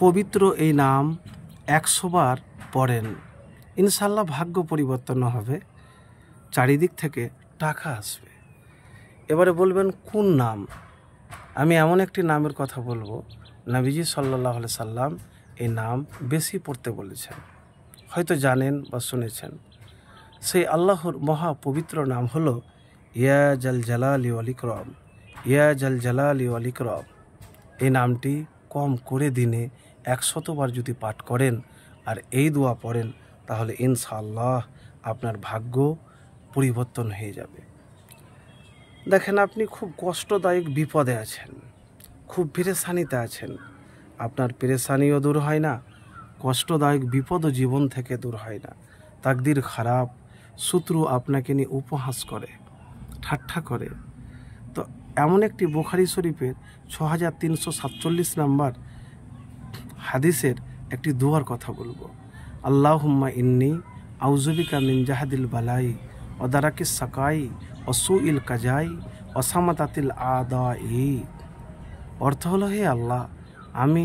পবিত্র এই নাম 100 বার পড়েন, ইনশাল্লাহ ভাগ্য পরিবর্তন হবে, চারিদিক থেকে টাকা আসবে। এবারে বলবেন কোন নাম? আমি এমন একটি নামের কথা বলবো, নবীজি সাল্লাল্লাহু আলাইহি সাল্লাম এই নাম বেশি পড়তে বলেছেন, হয়তো জানেন বা শুনেছেন। সেই আল্লাহর মহা পবিত্র নাম হলো ইয়া জাল জালালি ওয়াল ইকরাম, ইয়া জাল জালালি ওয়াল ইকরাম। এই নামটি কম করে দিনে 100 বার যদি পাঠ করেন আর এই দোয়া পড়েন, তাহলে ইনশাআল্লাহ আপনার ভাগ্য পরিবর্তন হয়ে যাবে। দেখেন, আপনি খুব কষ্টদায়ক বিপদে আছেন, খুব পেরেশানিতে আছেন, আপনার পেরেশানিও দূর হয় না, কষ্টদায়ক বিপদও জীবন থেকে দূর হয় না। তাকদির খারাপ, শত্রু আপনাকে নিয়ে উপহাস করে, ঠাট্টা করে। তো এমন একটি বুখারী শরীফের 6347 নম্বর হাদিসের একটি দোয়ার কথা বলবো। আল্লাহুম্মা ইন্নী আউযুবিকা মিন জাহাদিল বালাই ওয়া দারাকিস সাকাই ওয়া সুইল কাজাই ওয়া সামাতাতিল আদাই। অর্থ হলো, হে আল্লাহ, আমি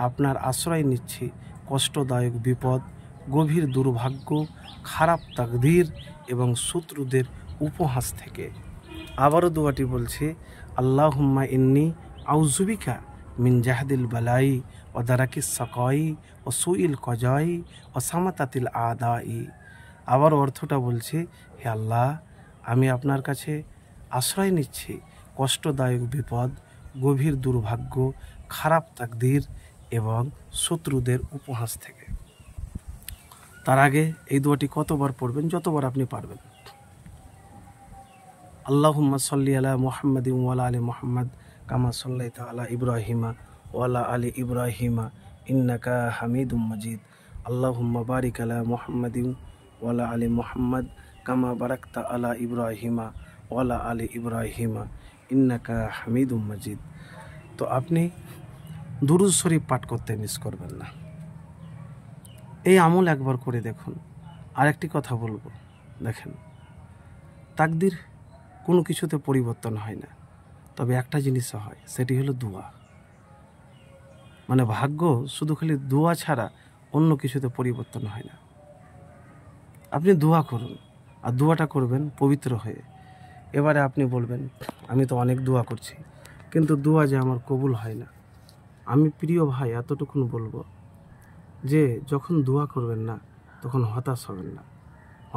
আপনার আশ্রয় নিচ্ছি কষ্টদায়ক বিপদ, গভীর দুর্ভাগ্য, খারাপ তাকদীর এবং শত্রুদের উপহাস থেকে। আবারও দোয়াটি বলছি, আল্লাহুম্মা ইন্নী আউযুবিকা মিন জাহাদিল বালাই ওয়া দারাকিস সাকাই ওয়া সুইল কাজাই ওয়া সামাতাতিল আদাই। আবার অর্থটা বলছি, হে আল্লাহ, আমি আপনার কাছে আশ্রয় নিচ্ছি কষ্টদায়ক বিপদ, গভীর দুর্ভাগ্য, খারাপ তাকদীর এবং শত্রুদের উপহাস থেকে। তার আগে এই দোয়াটি কতবার পড়বেন? যতবার আপনি পারবেন। আল্লাহুম্মা সাল্লি আলা মুহাম্মাদিন ওয়া আলা আলি মুহাম্মাদ কামা সাল্লাইতা আলা ইব্রাহিমা ওয়া আলা আলি ইব্রাহিমা ইন্নাকা হামিদুম মাজিদ। আল্লাহুম্মা বারিক আলা মুহাম্মাদিন ওয়া আলা আলি মুহাম্মাদ কামা বারাকতা আলা ইব্রাহিমা ওয়া আলা আলি ইব্রাহিমা ইন্নাকা হামিদুম মাজিদ। তো আপনি দুরূদ শরীফ পাঠ করতে মিস করবেন না। এই আমল একবার করে দেখুন। আরেকটি কথা বলবো, দেখেন, তাকদীর কোনো কিছুতে পরিবর্তন হয় না, তবে একটা জিনিসও হয়, সেটি হলো দোয়া। মানে ভাগ্য শুধু খালি দোয়া ছাড়া অন্য কিছুতে পরিবর্তন হয় না। আপনি দোয়া করুন, আর দোয়াটা করবেন পবিত্র হয়ে। এবারে আপনি বলবেন, আমি তো অনেক দোয়া করছি, কিন্তু দোয়া যে আমার কবুল হয় না। আমি প্রিয় ভাই এতটুকুন বলবো যে যখন দোয়া করবেন না, তখন হতাশ হবেন না।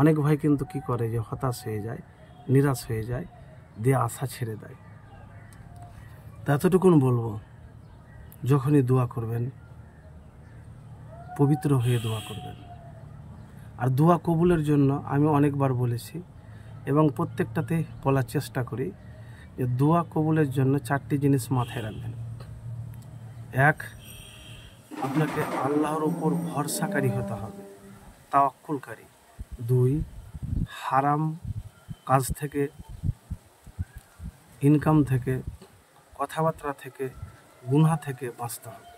অনেক ভাই কিন্তু কি করে, যে হতাশ হয়ে যায়, নিরাশ হয়ে যায়, দিয়ে আশা ছেড়ে দেয়। তা এতটুকুন বলবো, যখনই দোয়া করবেন পবিত্র হয়ে দোয়া করবেন। আর দোয়া কবুলের জন্য আমি অনেকবার বলেছি এবং প্রত্যেকটাতে বলার চেষ্টা করি যে দোয়া কবুলের জন্য 4টি জিনিস মাথায় রাখবেন। 1, আপনাকে আল্লাহর উপর ভরসাকারী হতে হবে, তাওয়াক্কুলকারী। 2, হারাম কাজ থেকে, ইনকাম থেকে, কথাবার্তা থেকে, গুনাহ থেকে বাঁচতে হবে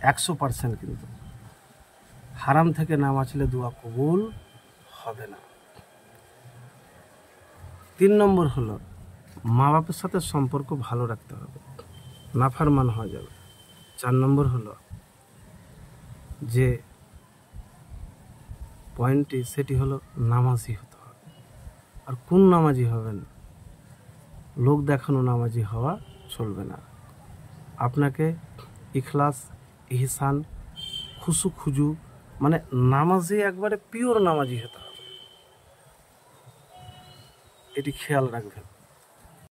100%। কিন্তু হারাম থেকে না বাঁচলে দোয়া কবুল হবে না। 3 নম্বর হলো, মা বাপের সাথে সম্পর্ক ভালো রাখতে হবে, নাফরমান হয়ে যাবে। 4 নম্বর হলো যে পয়েন্টটি, সেটি হলো নামাজি হতে হবে। আর কোন নামাজি হবেন? লোক দেখানো নামাজি হওয়া চলবে না। আপনাকে ইখলাস, ইহসান, খুশু খুজু, মানে নামাজি, একবারে পিওর নামাজি হতে হবে। এটি খেয়াল রাখবেন।